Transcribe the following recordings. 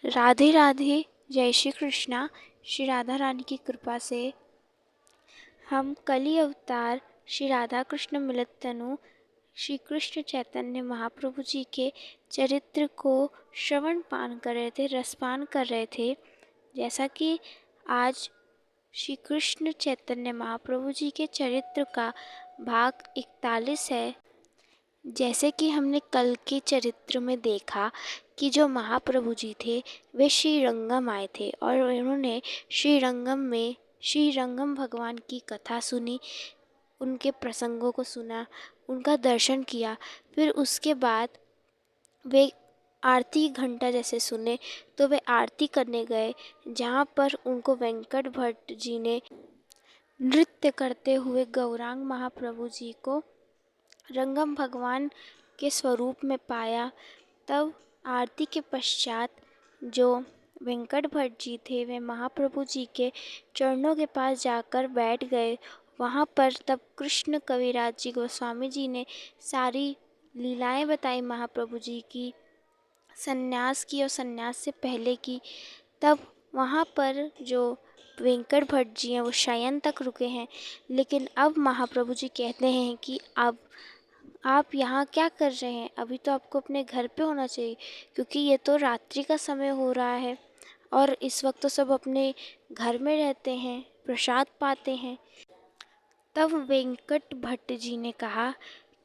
राधे राधे। जय श्री कृष्णा। श्री राधा रानी की कृपा से हम कली अवतार श्री राधा कृष्ण मिलित तनु श्री कृष्ण चैतन्य महाप्रभु जी के चरित्र को श्रवण पान कर रहे थे, रसपान कर रहे थे। जैसा कि आज श्री कृष्ण चैतन्य महाप्रभु जी के चरित्र का भाग 41 है। जैसे कि हमने कल के चरित्र में देखा कि जो महाप्रभु जी थे वे श्री रंगम आए थे और उन्होंने श्री रंगम में श्री रंगम भगवान की कथा सुनी, उनके प्रसंगों को सुना, उनका दर्शन किया। फिर उसके बाद वे आरती घंटा जैसे सुने तो वे आरती करने गए, जहाँ पर उनको वेंकट भट्ट जी ने नृत्य करते हुए गौरांग महाप्रभु जी को रंगम भगवान के स्वरूप में पाया। तब आरती के पश्चात जो वेंकट भट्ट जी थे वे महाप्रभु जी के चरणों के पास जाकर बैठ गए। वहाँ पर तब कृष्ण कविराज जी गोस्वामी जी ने सारी लीलाएं बताई महाप्रभु जी की, सन्यास की और सन्यास से पहले की। तब वहाँ पर जो वेंकट भट्ट जी हैं वो शयन तक रुके हैं, लेकिन अब महाप्रभु जी कहते हैं कि अब आप यहाँ क्या कर रहे हैं, अभी तो आपको अपने घर पे होना चाहिए, क्योंकि ये तो रात्रि का समय हो रहा है और इस वक्त तो सब अपने घर में रहते हैं, प्रसाद पाते हैं। तब वेंकट भट्ट जी ने कहा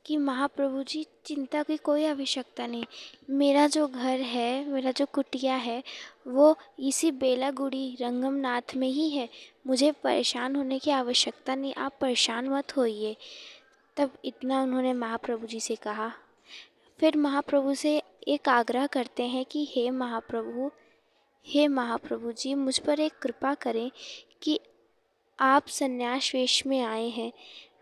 कि महाप्रभु जी चिंता की कोई आवश्यकता नहीं, मेरा जो घर है, मेरा जो कुटिया है वो इसी बेलागुड़ी रंगमनाथ में ही है, मुझे परेशान होने की आवश्यकता नहीं, आप परेशान मत होइए। तब इतना उन्होंने महाप्रभु जी से कहा। फिर महाप्रभु से एक आग्रह करते हैं कि हे महाप्रभु जी मुझ पर एक कृपा करें कि आप सन्यास वेश में आए हैं,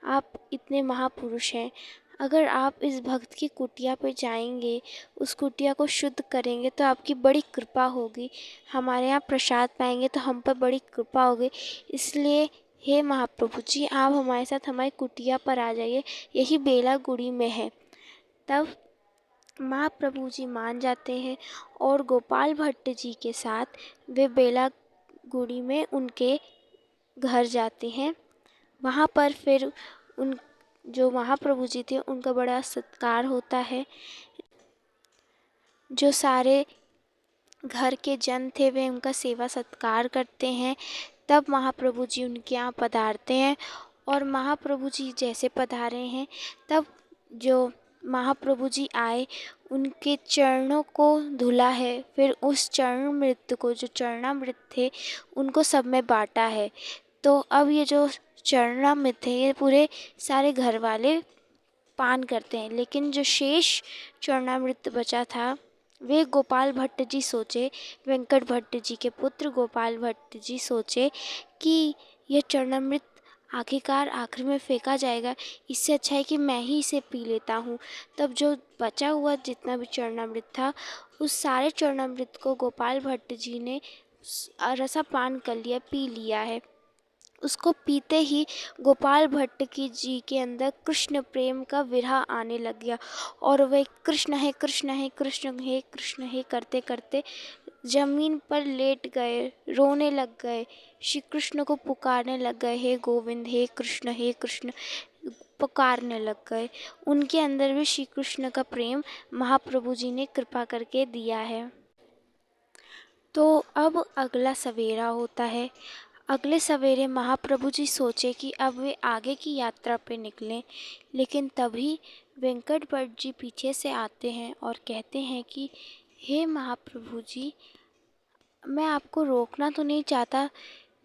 आप इतने महापुरुष हैं, अगर आप इस भक्त की कुटिया पर जाएंगे, उस कुटिया को शुद्ध करेंगे तो आपकी बड़ी कृपा होगी, हमारे यहाँ प्रसाद पाएंगे तो हम पर बड़ी कृपा होगी। इसलिए हे महाप्रभु जी आप हमारे साथ हमारी कुटिया पर आ जाइए, यही बेलागुड़ी में है। तब महाप्रभु जी मान जाते हैं और गोपाल भट्ट जी के साथ वे बेलागुड़ी में उनके घर जाते हैं। वहाँ पर फिर उन जो महाप्रभु जी थे उनका बड़ा सत्कार होता है। जो सारे घर के जन थे वे उनका सेवा सत्कार करते हैं। तब महाप्रभु जी उनके यहाँ पधारते हैं और महाप्रभु जी जैसे पधारे हैं तब जो महाप्रभु जी आए उनके चरणों को धुला है, फिर उस चरणामृत को, जो चरणामृत थे उनको सब में बांटा है। तो अब ये जो चरणामृत है ये पूरे सारे घर वाले पान करते हैं, लेकिन जो शेष चरणामृत बचा था वे गोपाल भट्ट जी सोचे, वेंकट भट्ट जी के पुत्र गोपाल भट्ट जी सोचे कि यह चरणामृत आखिरकार आखिर में फेंका जाएगा, इससे अच्छा है कि मैं ही इसे पी लेता हूँ। तब जो बचा हुआ जितना भी चरणामृत था उस सारे चरणामृत को गोपाल भट्ट जी ने रसापान कर लिया, पी लिया है। उसको पीते ही गोपाल भट्ट की जी के अंदर कृष्ण प्रेम का विरह आने लग गया और वे कृष्ण है कृष्ण है कृष्ण है कृष्ण है करते करते जमीन पर लेट गए, रोने लग गए, श्री कृष्ण को पुकारने लग गए, हे गोविंद हे कृष्ण पुकारने लग गए। उनके अंदर भी श्री कृष्ण का प्रेम महाप्रभु जी ने कृपा करके दिया है। तो अब अगला सवेरा होता है। अगले सवेरे महाप्रभु जी सोचे कि अब वे आगे की यात्रा पे निकलें, लेकिन तभी वेंकट भट्ट जी पीछे से आते हैं और कहते हैं कि हे महाप्रभु जी मैं आपको रोकना तो नहीं चाहता,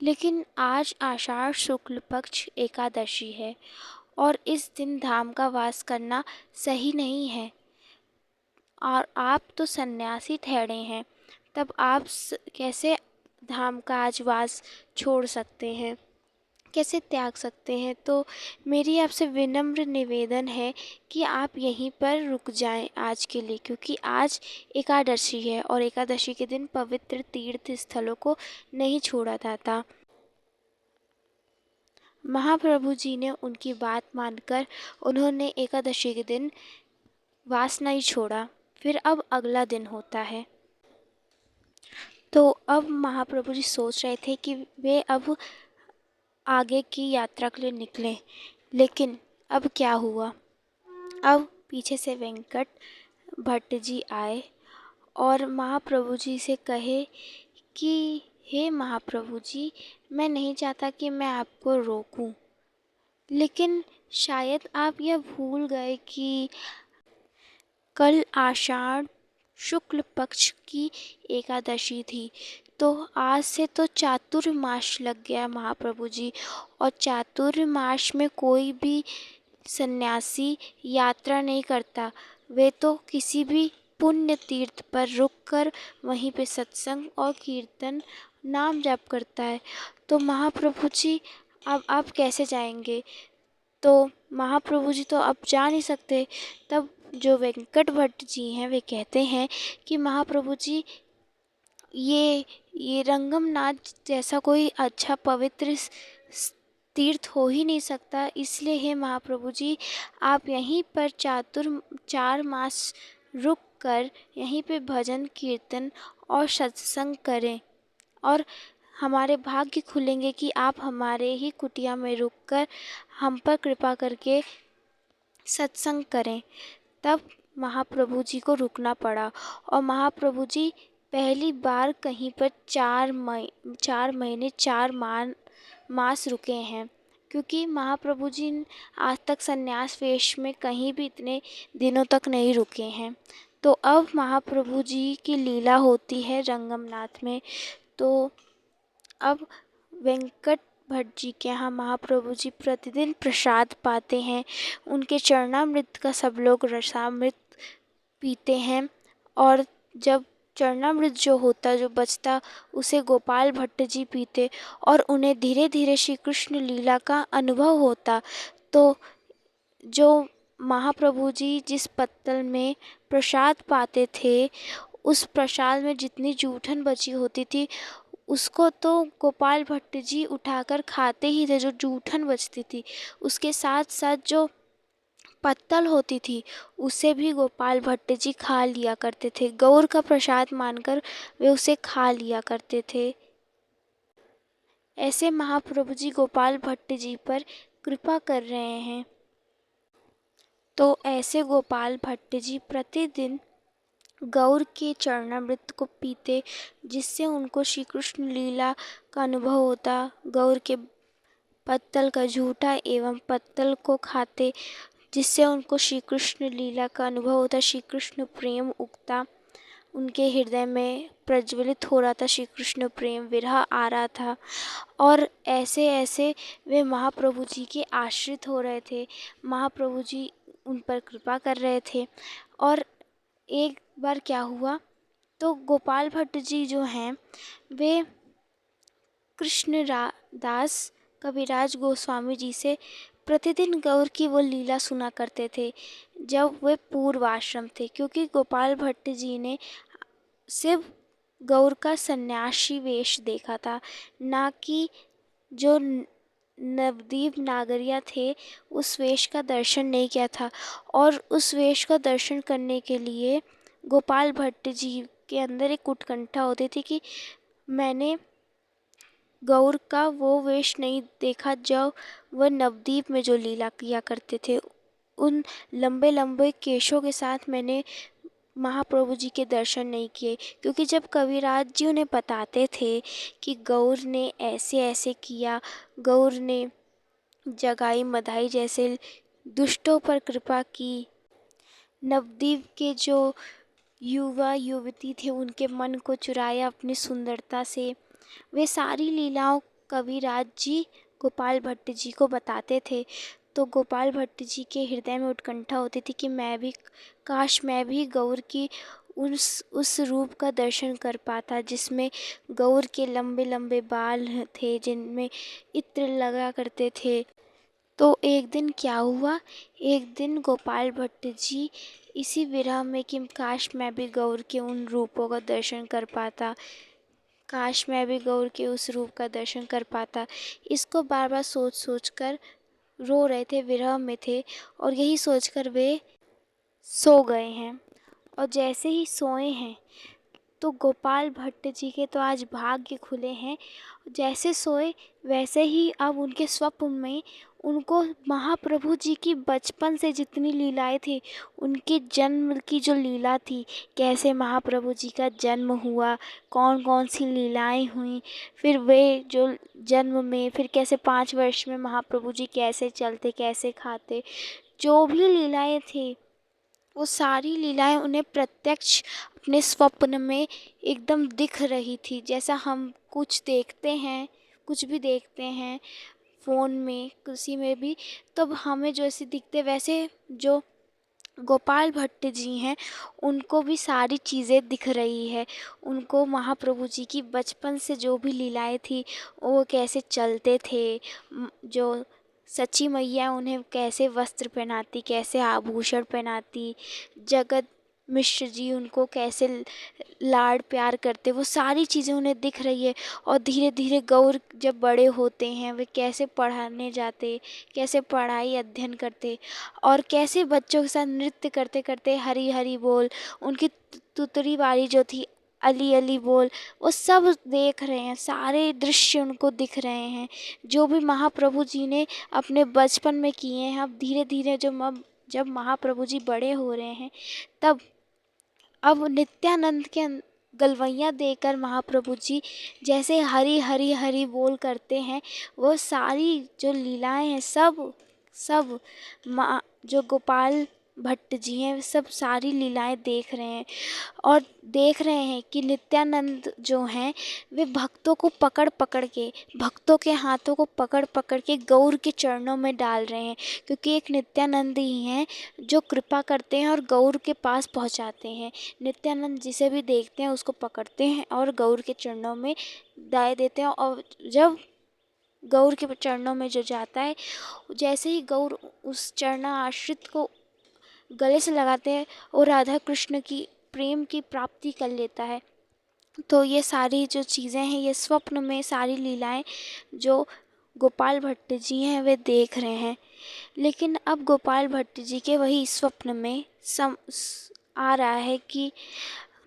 लेकिन आज आषाढ़ शुक्ल पक्ष एकादशी है और इस दिन धाम का वास करना सही नहीं है और आप तो सन्यासी ठहरे हैं, तब आप कैसे धाम का आज वास छोड़ सकते हैं, कैसे त्याग सकते हैं। तो मेरी आपसे विनम्र निवेदन है कि आप यहीं पर रुक जाएं आज के लिए, क्योंकि आज एकादशी है और एकादशी के दिन पवित्र तीर्थ स्थलों को नहीं छोड़ा जाता। महाप्रभु जी ने उनकी बात मानकर उन्होंने एकादशी के दिन वास नहीं छोड़ा। फिर अब अगला दिन होता है। तो अब महाप्रभु जी सोच रहे थे कि वे अब आगे की यात्रा के लिए निकलें, लेकिन अब क्या हुआ। अब पीछे से वेंकट भट्ट जी आए और महाप्रभु जी से कहे कि हे महाप्रभु जी, मैं नहीं चाहता कि मैं आपको रोकूं, लेकिन शायद आप यह भूल गए कि कल आषाढ़ शुक्ल पक्ष की एकादशी थी। तो आज से तो चातुर्मास लग गया महाप्रभु जी, और चातुर्मास में कोई भी सन्यासी यात्रा नहीं करता। वे तो किसी भी पुण्य तीर्थ पर रुककर वहीं पे सत्संग और कीर्तन नाम जाप करता है। तो महाप्रभु जी अब आप कैसे जाएंगे। तो महाप्रभु जी तो अब जा नहीं सकते। तब जो वेंकट भट्ट जी हैं वे कहते हैं कि महाप्रभु जी, ये रंगमनाथ जैसा कोई अच्छा पवित्र तीर्थ हो ही नहीं सकता, इसलिए हे महाप्रभु जी, आप यहीं पर 4 मास रुक कर यहीं पे भजन कीर्तन और सत्संग करें, और हमारे भाग्य खुलेंगे कि आप हमारे ही कुटिया में रुककर हम पर कृपा करके सत्संग करें। तब महाप्रभु जी को रुकना पड़ा, और महाप्रभु जी पहली बार कहीं पर 4 महीने 4 मास रुके हैं, क्योंकि महाप्रभु जी आज तक संन्यास वेश में कहीं भी इतने दिनों तक नहीं रुके हैं। तो अब महाप्रभु जी की लीला होती है रंगमनाथ में। तो अब वेंकट भट्ट जी के यहाँ महाप्रभु जी प्रतिदिन प्रसाद पाते हैं। उनके चरणामृत का सब लोग रसामृत पीते हैं, और जब चरणामृत जो होता जो बचता उसे गोपाल भट्ट जी पीते, और उन्हें धीरे धीरे श्री कृष्ण लीला का अनुभव होता। तो जो महाप्रभु जी जिस पत्तल में प्रसाद पाते थे, उस प्रसाद में जितनी जूठन बची होती थी उसको तो गोपाल भट्ट जी उठाकर खाते ही थे, जो जूठन बचती थी। उसके साथ साथ जो पत्तल होती थी उसे भी गोपाल भट्ट जी खा लिया करते थे। गौर का प्रसाद मानकर वे उसे खा लिया करते थे। ऐसे महाप्रभु जी गोपाल भट्ट जी पर कृपा कर रहे हैं। तो ऐसे गोपाल भट्ट जी प्रतिदिन गौर के चरणामृत को पीते, जिससे उनको श्री कृष्ण लीला का अनुभव होता। गौर के पत्तल का झूठा एवं पत्तल को खाते, जिससे उनको श्री कृष्ण लीला का अनुभव होता। श्री कृष्ण प्रेम उगता, उनके हृदय में प्रज्वलित हो रहा था, श्री कृष्ण प्रेम विरह आ रहा था, और ऐसे ऐसे वे महाप्रभु जी के आश्रित हो रहे थे। महाप्रभु जी उन पर कृपा कर रहे थे। और एक बार क्या हुआ, तो गोपाल भट्ट जी जो हैं वे कृष्ण दास कविराज गोस्वामी जी से प्रतिदिन गौर की वो लीला सुना करते थे जब वे पूर्व आश्रम थे, क्योंकि गोपाल भट्ट जी ने सिर्फ गौर का सन्यासी वेश देखा था, ना कि जो नवदीप नागरिया थे उस वेश का दर्शन नहीं किया था। और उस वेश का दर्शन करने के लिए गोपाल भट्ट जी के अंदर एक उत्कंठा होती थी कि मैंने गौर का वो वेश नहीं देखा जो वह नवदीप में जो लीला किया करते थे। उन लंबे लंबे केशों के साथ मैंने महाप्रभु जी के दर्शन नहीं किए, क्योंकि जब कविराज जी उन्हें बताते थे कि गौर ने ऐसे ऐसे किया, गौर ने जगाई मदाई जैसे दुष्टों पर कृपा की, नवदीप के जो युवा युवती थे उनके मन को चुराया अपनी सुंदरता से, वे सारी लीलाओं कविराज जी गोपाल भट्ट जी को बताते थे। तो गोपाल भट्ट जी के हृदय में उत्कंठा होती थी कि काश मैं भी गौर की उस रूप का दर्शन कर पाता जिसमें गौर के लंबे लंबे बाल थे, जिनमें इत्र लगा करते थे। तो एक दिन क्या हुआ, एक दिन गोपाल भट्ट जी इसी विरह में कि काश मैं भी गौर के उन रूपों का दर्शन कर पाता, काश मैं भी गौर के उस रूप का दर्शन कर पाता, इसको बार बार सोच सोच कर रो रहे थे, विरह में थे, और यही सोचकर वे सो गए हैं। और जैसे ही सोए हैं तो गोपाल भट्ट जी के तो आज भाग्य खुले हैं। जैसे सोए वैसे ही अब उनके स्वप्न में उनको महाप्रभु जी की बचपन से जितनी लीलाएं थी, उनके जन्म की जो लीला थी, कैसे महाप्रभु जी का जन्म हुआ, कौन कौन सी लीलाएं हुई, फिर वे जो जन्म में फिर कैसे 5 वर्ष में महाप्रभु जी कैसे चलते कैसे खाते, जो भी लीलाएं थी वो सारी लीलाएं उन्हें प्रत्यक्ष अपने स्वप्न में एकदम दिख रही थी। जैसा हम कुछ देखते हैं, कुछ भी देखते हैं फ़ोन में किसी में भी, तब हमें जैसे दिखते वैसे जो गोपाल भट्ट जी हैं उनको भी सारी चीज़ें दिख रही है। उनको महाप्रभु जी की बचपन से जो भी लीलाएं थी, वो कैसे चलते थे, जो सच्ची मैया उन्हें कैसे वस्त्र पहनाती, कैसे आभूषण पहनाती, जगत मिश्र जी उनको कैसे लाड प्यार करते, वो सारी चीज़ें उन्हें दिख रही है। और धीरे धीरे गौर जब बड़े होते हैं वे कैसे पढ़ाने जाते, कैसे पढ़ाई अध्ययन करते, और कैसे बच्चों के साथ नृत्य करते करते हरी हरी बोल, उनकी तुतरी वाली जो थी अली अली बोल, वो सब देख रहे हैं, सारे दृश्य उनको दिख रहे हैं जो भी महाप्रभु जी ने अपने बचपन में किए हैं। अब धीरे धीरे जब महाप्रभु जी बड़े हो रहे हैं, तब अब नित्यानंद के गलवैयाँ देकर महाप्रभु जी जैसे हरी हरी हरी बोल करते हैं, वो सारी जो लीलाएं हैं सब सब माँ जो गोपाल भट्ट जी हैं सब सारी लीलाएं देख रहे हैं, और देख रहे हैं कि नित्यानंद जो हैं वे भक्तों को पकड़ पकड़ के, भक्तों के हाथों को पकड़ पकड़ के गौर के चरणों में डाल रहे हैं। क्योंकि एक नित्यानंद ही हैं जो कृपा करते हैं और गौर के पास पहुंचाते हैं। नित्यानंद जिसे भी देखते हैं उसको पकड़ते हैं और गौर के चरणों में डाल देते हैं, और जब गौर के चरणों में जो जाता है, जैसे ही गौर उस चरणा आश्रित को गले से लगाते हैं और राधा कृष्ण की प्रेम की प्राप्ति कर लेता है। तो ये सारी जो चीज़ें हैं, ये स्वप्न में सारी लीलाएं जो गोपाल भट्ट जी हैं वे देख रहे हैं। लेकिन अब गोपाल भट्ट जी के वही स्वप्न में आ रहा है कि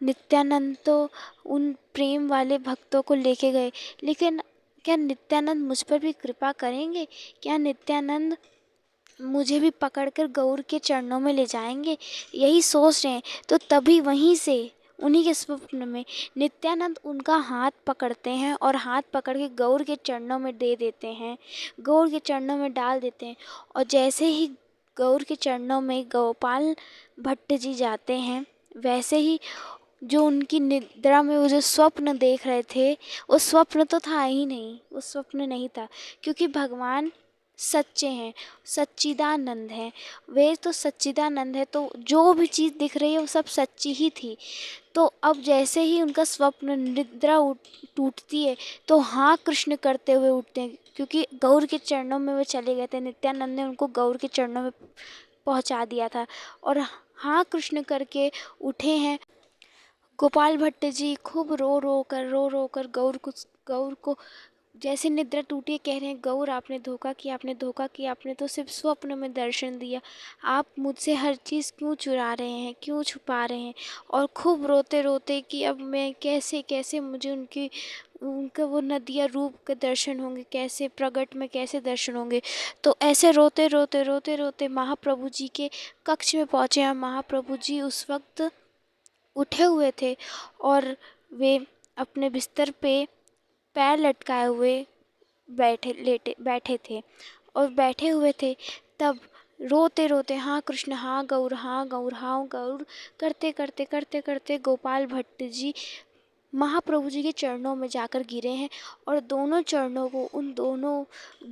नित्यानंद तो उन प्रेम वाले भक्तों को लेके गए, लेकिन क्या नित्यानंद मुझ पर भी कृपा करेंगे? क्या नित्यानंद मुझे भी पकड़कर गौर के चरणों में ले जाएंगे? यही सोच रहे हैं। तो तभी वहीं से उन्हीं के स्वप्न में नित्यानंद उनका हाथ पकड़ते हैं और हाथ पकड़ के गौर के चरणों में दे देते हैं, गौर के चरणों में डाल देते हैं। और जैसे ही गौर के चरणों में गोपाल भट्ट जी जाते हैं, वैसे ही जो उनकी निद्रा में वो जो स्वप्न देख रहे थे, वो स्वप्न तो था ही नहीं, वो स्वप्न नहीं था। क्योंकि भगवान सच्चे हैं, सच्चिदानंद हैं, वे तो सच्चिदानंद है, तो जो भी चीज़ दिख रही है वो सब सच्ची ही थी। तो अब जैसे ही उनका स्वप्न निद्रा टूटती है, तो हाँ कृष्ण करते हुए उठते हैं, क्योंकि गौर के चरणों में वे चले गए थे। नित्यानंद ने उनको गौर के चरणों में पहुंचा दिया था, और हाँ कृष्ण करके उठे हैं। गोपाल भट्ट जी खूब रो कर गौर को जैसे निद्रा टूटी कह रहे हैं, गौर आपने धोखा किया, आपने धोखा किया, आपने तो सिर्फ स्वप्न में दर्शन दिया, आप मुझसे हर चीज़ क्यों चुरा रहे हैं, क्यों छुपा रहे हैं? और खूब रोते रोते कि अब मैं कैसे कैसे मुझे उनका वो नदिया रूप के दर्शन होंगे, कैसे प्रगट में कैसे दर्शन होंगे। तो ऐसे रोते रोते महाप्रभु जी के कक्ष में पहुँचे, और महाप्रभु जी उस वक्त उठे हुए थे, और वे अपने बिस्तर पे पैर लटकाए हुए बैठे थे, और बैठे हुए थे। तब रोते रोते हाँ कृष्ण, हाँ गौर, हाँ गौर, हाँ गौर करते करते करते करते गोपाल भट्ट जी महाप्रभु जी के चरणों में जाकर गिरे हैं, और दोनों चरणों को, उन दोनों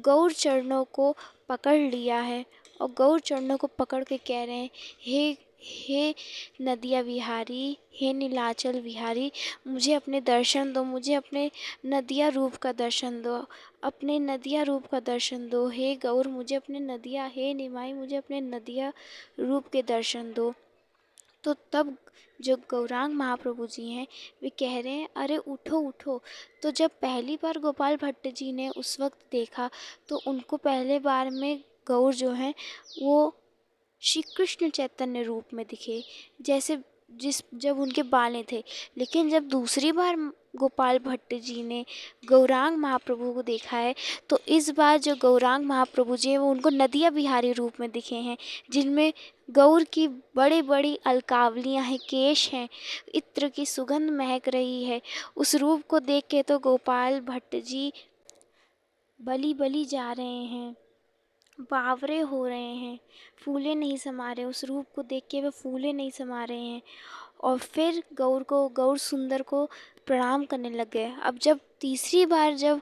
गौर चरणों को पकड़ लिया है, और गौर चरणों को पकड़ के कह रहे हैं, हे हे नदिया विहारी, हे नीलाचल विहारी, मुझे अपने दर्शन दो, मुझे अपने नदिया रूप का दर्शन दो, अपने नदिया रूप का दर्शन दो। हे गौर, मुझे अपने नदिया, हे निमाई, मुझे अपने नदिया रूप के दर्शन दो। तो तब जो गौरांग महाप्रभु जी हैं वे कह रहे हैं, अरे उठो उठो। तो जब पहली बार गोपाल भट्ट जी ने उस वक्त देखा, तो उनको पहले बार में गौर जो हैं वो श्री कृष्ण चैतन्य रूप में दिखे, जैसे जब उनके बालें थे। लेकिन जब दूसरी बार गोपाल भट्ट जी ने गौरांग महाप्रभु को देखा है, तो इस बार जो गौरांग महाप्रभु जी हैं वो उनको नदिया बिहारी रूप में दिखे हैं, जिनमें गौर की बड़ी बड़ी अलकावलियाँ हैं, केश हैं, इत्र की सुगंध महक रही है। उस रूप को देख के तो गोपाल भट्ट जी बली बली जा रहे हैं, बावरे हो रहे हैं, फूले नहीं समा रहे। उस रूप को देख के वे फूले नहीं समा रहे हैं और फिर गौर सुंदर को प्रणाम करने लग गए। अब जब तीसरी बार जब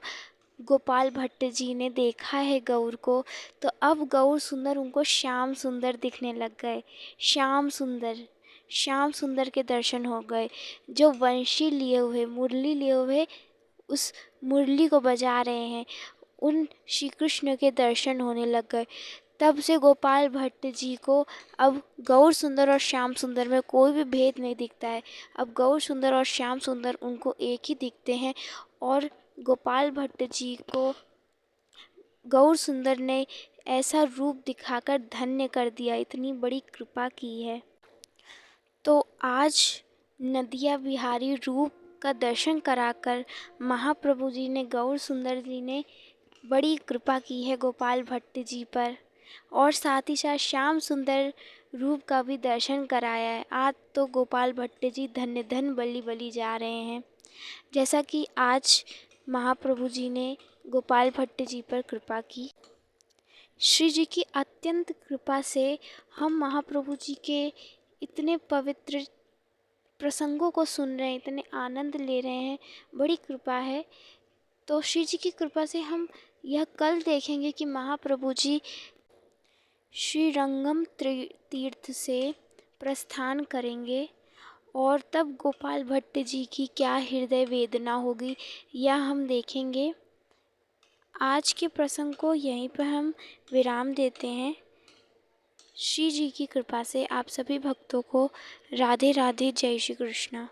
गोपाल भट्ट जी ने देखा है गौर को, तो अब गौर सुंदर उनको श्याम सुंदर दिखने लग गए। श्याम सुंदर के दर्शन हो गए, जो वंशी लिए हुए, मुरली लिए हुए उस मुरली को बजा रहे हैं, उन श्री कृष्ण के दर्शन होने लग गए। तब से गोपाल भट्ट जी को अब गौर सुंदर और श्याम सुंदर में कोई भी भेद नहीं दिखता है। अब गौर सुंदर और श्याम सुंदर उनको एक ही दिखते हैं और गोपाल भट्ट जी को गौर सुंदर ने ऐसा रूप दिखाकर धन्य कर दिया, इतनी बड़ी कृपा की है। तो आज नदिया बिहारी रूप का दर्शन कराकर महाप्रभु जी ने, गौर सुंदर जी ने बड़ी कृपा की है गोपाल भट्ट जी पर, और साथ ही साथ श्याम सुंदर रूप का भी दर्शन कराया है। आज तो गोपाल भट्ट जी धन्य धन बली बली जा रहे हैं, जैसा कि आज महाप्रभु जी ने गोपाल भट्ट जी पर कृपा की। श्री जी की अत्यंत कृपा से हम महाप्रभु जी के इतने पवित्र प्रसंगों को सुन रहे हैं, इतने आनंद ले रहे हैं, बड़ी कृपा है। तो श्री जी की कृपा से हम यह कल देखेंगे कि महाप्रभु जी श्री रंगम तीर्थ से प्रस्थान करेंगे और तब गोपाल भट्ट जी की क्या हृदय वेदना होगी, यह हम देखेंगे। आज के प्रसंग को यहीं पर हम विराम देते हैं। श्री जी की कृपा से आप सभी भक्तों को राधे राधे, जय श्री कृष्ण।